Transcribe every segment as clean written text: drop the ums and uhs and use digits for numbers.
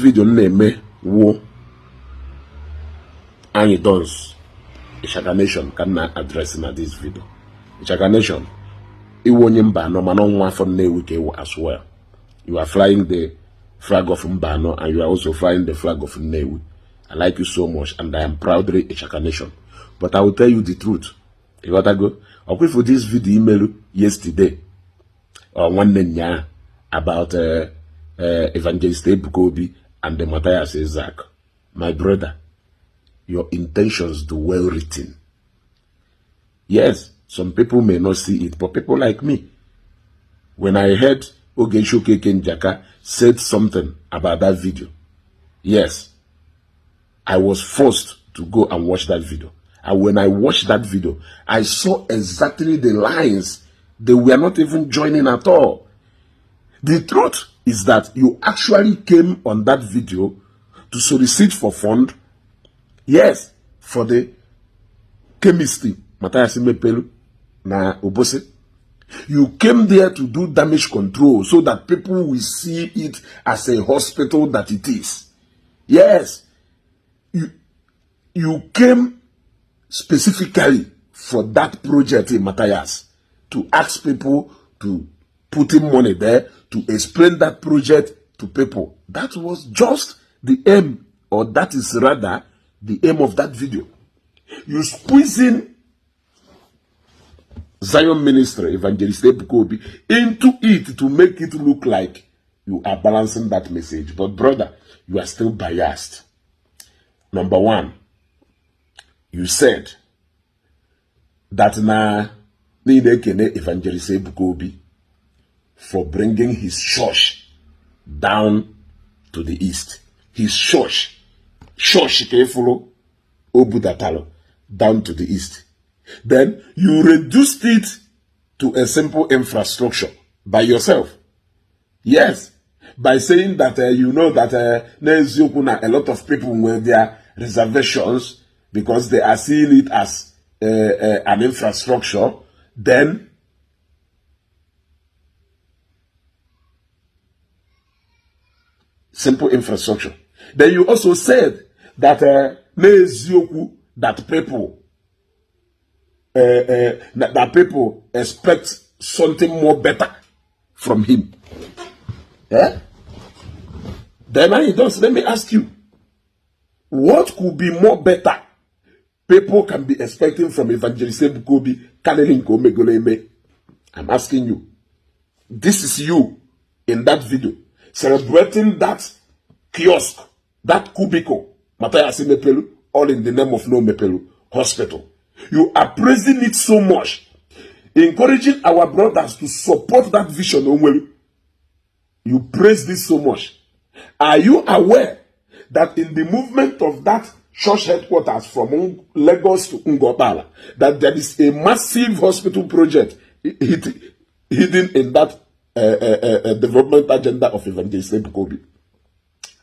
video name wo Anyidons Ishaka Nation can address in this video. Ishaka Nation, Iwonye Mbano, Manon from Newike as well. You are flying the flag of Mbano and you are also flying the flag of Newi. I like you so much and I am proudly Ishaka Nation. But I will tell you the truth. You got to go? I put for this video email yesterday or one day about Evangelist Ebukobi and the Mathias Isaac. My brother, your intentions do well written. Yes, some people may not see it, but people like me, when I heard Ogeshoke Kenjaka said something about that video, yes, I was forced to go and watch that video. And when I watched that video, I saw exactly the lines. They were not even joining at all. The truth is that you actually came on that video to solicit for fund. Yes, for the chemistry. Mathias Mepelu na Obose. You came there to do damage control so that people will see it as a hospital that it is. Yes, you came specifically for that project in Mathias to ask people to put in money there to explain that project to people. That was just the aim, or that is rather the aim of that video. You squeeze in Zion Ministry, Evangelist Ebukobi, into it to make it look like you are balancing that message. But brother, you are still biased. Number one, you said that na Nidekene Evangelist Ebukobi for bringing his church down to the east. His church Kefolo Obudatalo, down to the east. Then you reduced it to a simple infrastructure by yourself. Yes, by saying that you know that a lot of people with their reservations because they are seeing it as an infrastructure. Then simple infrastructure. Then you also said that that people expect something more better from him. Yeah? Then let me ask you, what could be more better people can be expecting from Evangelist Ebukobi? I'm asking you. This is you in that video celebrating that kiosk, that cubicle, Mathias Mepelu, all in the name of No Mepelu Hospital. You are praising it so much, encouraging our brothers to support that vision. You praise this so much. Are you aware that in the movement of that church headquarters from Lagos to Ngobala, that there is a massive hospital project hidden in that development agenda of Evangelist Ebukobi?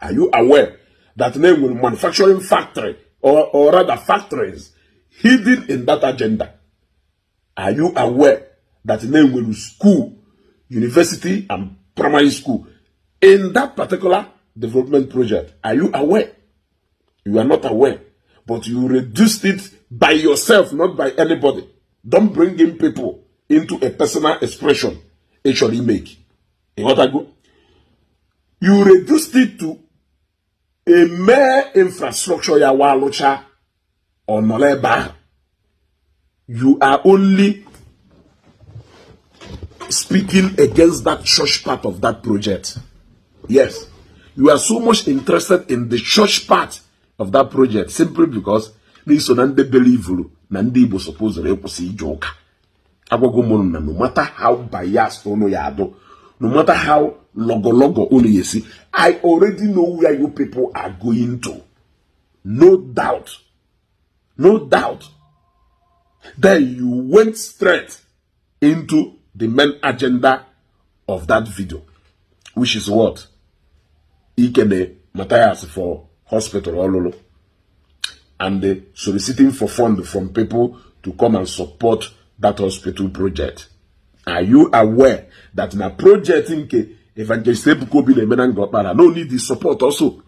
Are you aware that name will manufacturing factory or rather factories hidden in that agenda? Are you aware that name will school, university and primary school in that particular development project? Are you aware? You are not aware, but you reduced it by yourself, not by anybody. Don't bring in people into a personal expression. Actually make. You reduced it to a mere infrastructure ya walocha or noleba. You are only speaking against that church part of that project. Yes. You are so much interested in the church part of that project simply because Nisonande believe Ndi Igbo supposedly ekwusi joke. No matter how biased ono yado, no matter how logo ono yesi, I already know where you people are going to. No doubt. No doubt. Then you went straight into the main agenda of that video, which is what? Ikene Mathias for hospital ololo, and soliciting for funds from people to come and support that hospital project. Are you aware that in a project in Evangelist Ebukobi no need the support also?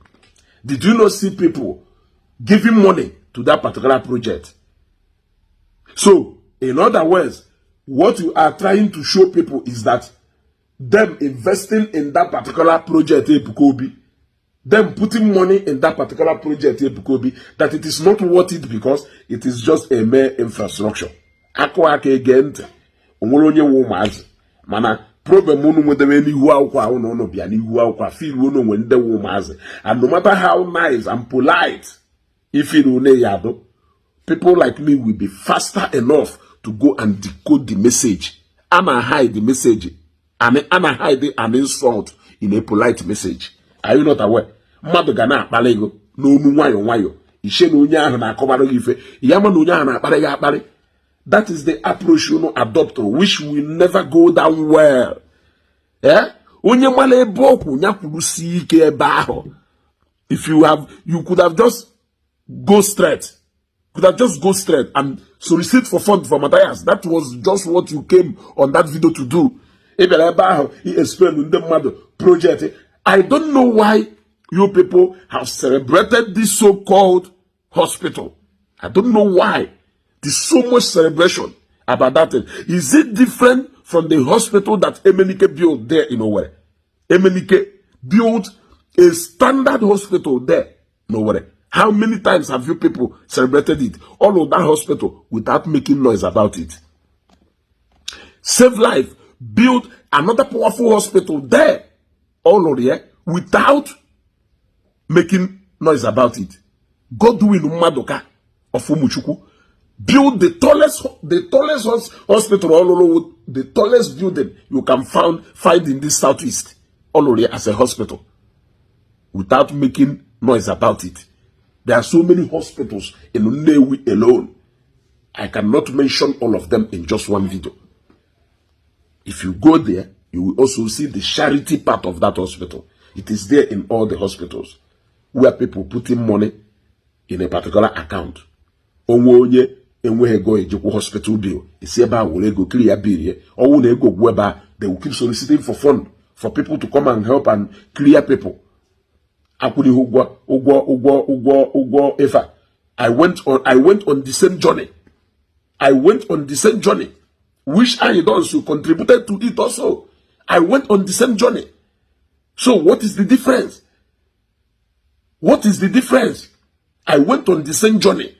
Did you not see people giving money to that particular project? So, in other words, what you are trying to show people is that them investing in that particular project, them putting money in that particular project, that it is not worth it because it is just a mere infrastructure. Mana problem unu nwedebe n'ihu akwụkwọ ahụ na ụnụ bịa n'ihu akwụkwọ feel unu nwe ndị ụmụazị, and no matter how nice and polite if you know people like me will be faster enough to go and decode the message. I'ma hide the message and I'ma hide an insult in a polite message. Are you not aware? Mmadụ ga na-akpali ego n'onu nwayọ nwayọ ishe na onye ahụ na-akọbara gị ife ya ma na onye ahụ na-akpali gị akpali. That is the approach you adopt, which will never go down well. Yeah? If you could have just go straight. Could have just go straight and solicit for funds for Mathias. That was just what you came on that video to do. He explained the project. I don't know why you people have celebrated this so-called hospital. I don't know why. There's so much celebration about that thing. Is it different from the hospital that Emenike built there in Owerri? Emenike built a standard hospital there in Owerri. How many times have you people celebrated it? All of that hospital without making noise about it. Save Life built another powerful hospital there, all over here, without making noise about it. Godwin Madoka of Umuchuku build the tallest hospital all over, the tallest building you can find in this southeast, all over as a hospital, without making noise about it. There are so many hospitals in Nnewi alone. I cannot mention all of them in just one video. If you go there, you will also see the charity part of that hospital. It is there in all the hospitals, where people put in money in a particular account. Onwoye enweghị ego ejekwa hospital bill. Isi ebe a were ego clear bill. Ọwụ na ego gwụ ebe a, they will keep soliciting for fund for people to come and help and clear people. Akwụli ụgwọ efa. I went on the same journey. I went on the same journey. Which Anyidons who contributed to it also. I went on the same journey. So what is the difference? What is the difference? I went on the same journey.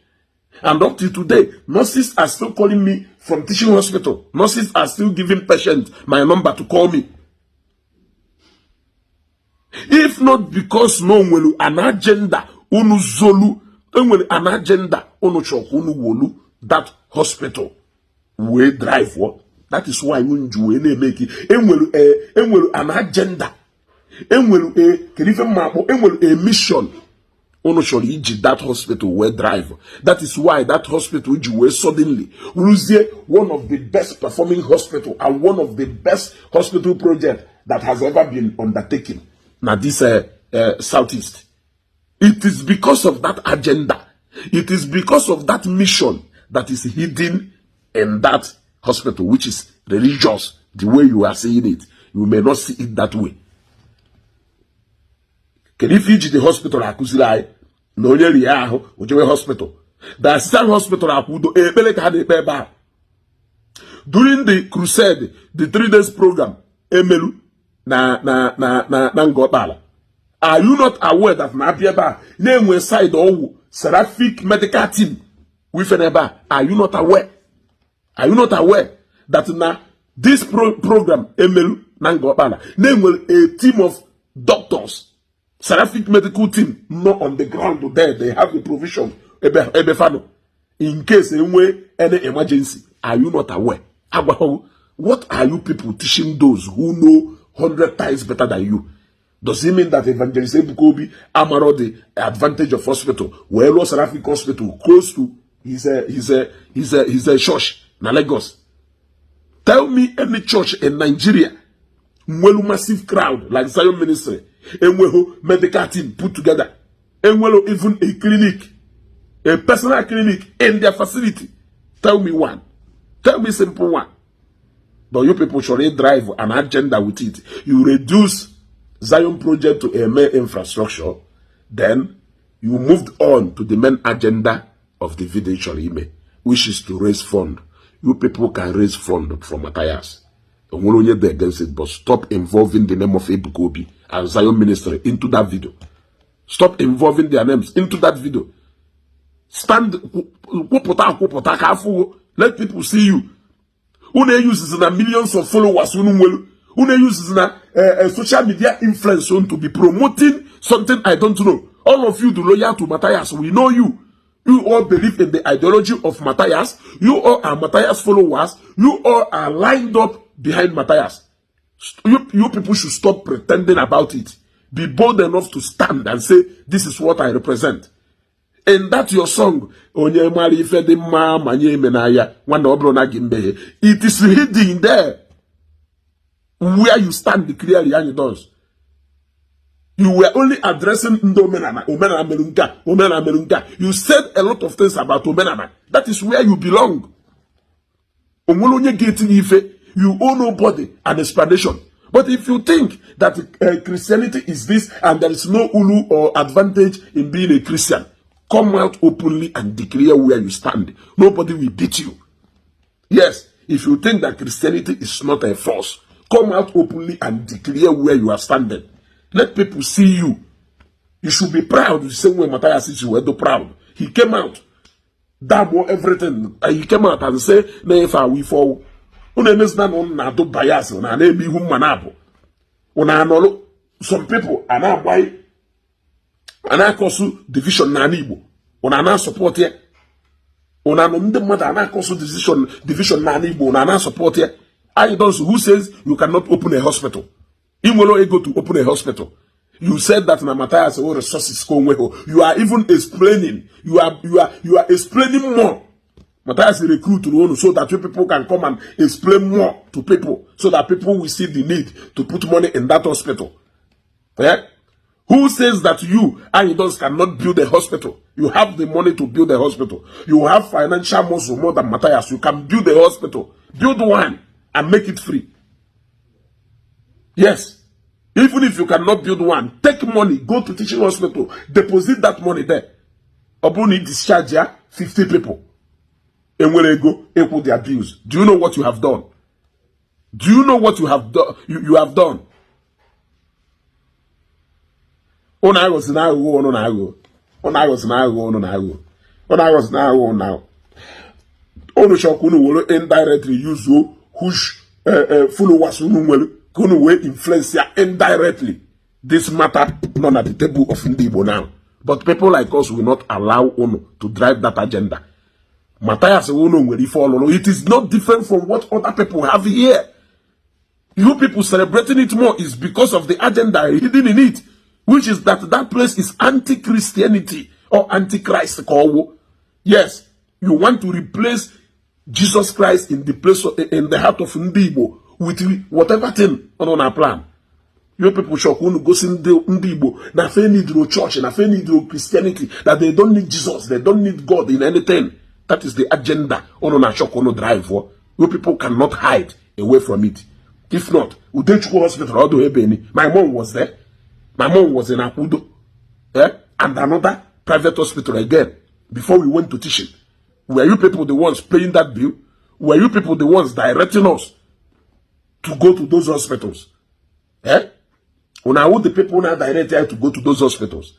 And up till today, nurses are still calling me from teaching hospital. Nurses are still giving patients my number to call me. If not because no one an agenda, unu zolu, an agenda, unu chokunu wolu, that hospital will drive what? That is why we make it. An agenda. A mission. That hospital will drive. That is why that hospital will suddenly lose one of the best performing hospital and one of the best hospital project that has ever been undertaken. Now this southeast. It is because of that agenda. It is because of that mission that is hidden in that hospital, which is religious. The way you are seeing it, you may not see it that way. Can if the hospital akuzilai no nyeri aho ojewe hospital. The assistant hospital akudo ebele ka de beba. During the crusade, the 3 days program, emelu na ngobala. Are you not aware that na bieba name we side owu seraphic medical team with an eba? Are you not aware? Are you not aware that na this program emelu na ngobala name a team of doctors, seraphic medical team, not on the ground there. They have the provision in case any emergency. Are you not aware? What are you people teaching those who know 100 times better than you? Does it mean that Evangelist Ebukobi Amaro the advantage of hospital, well, seraphic hospital close to his church na Lagos? Tell me any church in Nigeria, well, massive crowd like Zion Ministry, and medical team put together, and even a clinic, a personal clinic in their facility. Tell me one. Tell me simple one. But you people should drive an agenda with it. You reduce Zion project to a mere infrastructure. Then you moved on to the main agenda of the video, which is to raise fund. You people can raise fund from Mathias. Against it, but stop involving the name of Ebukobi and Zion Ministry into that video. Stop involving their names into that video. Stand, let people see you. Une uses millions of followers. Une uses social media influence to be promoting something I don't know. All of you, the loyal to Mathias, we know you. You all believe in the ideology of Mathias. You all are Mathias followers. You all are lined up behind Mathias. You people should stop pretending about it. Be bold enough to stand and say, this is what I represent. And that your song, it is hidden there. Where you stand clearly, Anyidons. You were only addressing Omenala. You said a lot of things about Omenala. That is where you belong. You owe nobody an explanation. But if you think that Christianity is this and there is no ulu or advantage in being a Christian, come out openly and declare where you stand. Nobody will beat you. Yes, if you think that Christianity is not a force, come out openly and declare where you are standing. Let people see you. You should be proud. The same way Mathias is, you were proud. He came out. Damn everything. He came out and said, "Never we fall." Some people are now by an division na Igbo. Una support here. Una no mother na division na Igbo. Una support here. Anyidons who says you cannot open a hospital. Imolo ego to open a hospital. You said that na Mathias all resources go. You are even explaining. You are explaining more. Mathias recruit so that you people can come and explain more to people, so that people will see the need to put money in that hospital. Yeah? Who says that you, Anyidons, cannot build a hospital? You have the money to build a hospital. You have financial muscle more than Mathias. You can build a hospital. Build one and make it free. Yes. Even if you cannot build one, take money, go to teaching hospital, deposit that money there. Obuni discharge 50 people. And when they go, equal the abuse. Do you know what you have done? Do you know what you have done? You have done. Indirectly use whose followers will influence indirectly. This matter not at the table of Ndi Igbo now. But people like us will not allow Ono to drive that agenda. Mathias it is not different from what other people have here. You people celebrating it more is because of the agenda hidden in it, which is that place is anti-Christianity or anti-Christ. Yes, you want to replace Jesus Christ in the place in the heart of Ndi Igbo with whatever thing on our plan. You people shock who go see Ndi Igbo na fe need no church, na fe need no Christianity, that they don't need Jesus, they don't need God in anything. That is the agenda on a shock on drive for. You people cannot hide away from it. If not, Udechukwu Hospital, my mom was there. My mom was in Akudo. And another private hospital again. Before we went to teaching. Were you people the ones paying that bill? Were you people the ones directing us to go to those hospitals? Una would the people now direct you to go to those hospitals?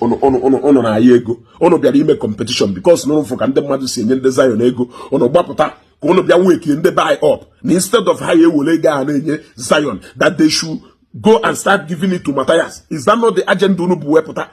Ono na ego ono bịara ime competition because no for ka ndị mmadụ si enye ndị Zion ego ono gbapụta ka ono bịa wake ndị buy up instead of ha ewele ego a na-enye Zion that they should go and start giving it to Mathias. Is that not the agenda unu bụ wepụta?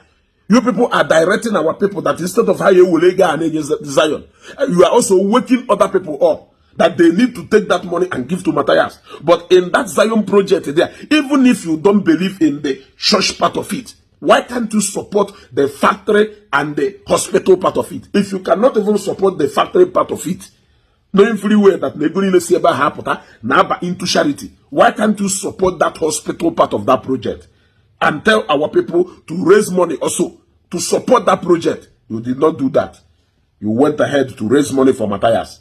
You people are directing our people that instead of ha ewele ego a na-enye Zion, you are also waking other people up that they need to take that money and give to Mathias. But in that Zion project there, even if you don't believe in the church part of it, why can't you support the factory and the hospital part of it? If you cannot even support the factory part of it, knowing fully well that now into charity, why can't you support that hospital part of that project and tell our people to raise money also to support that project? You did not do that. You went ahead to raise money for Mathias.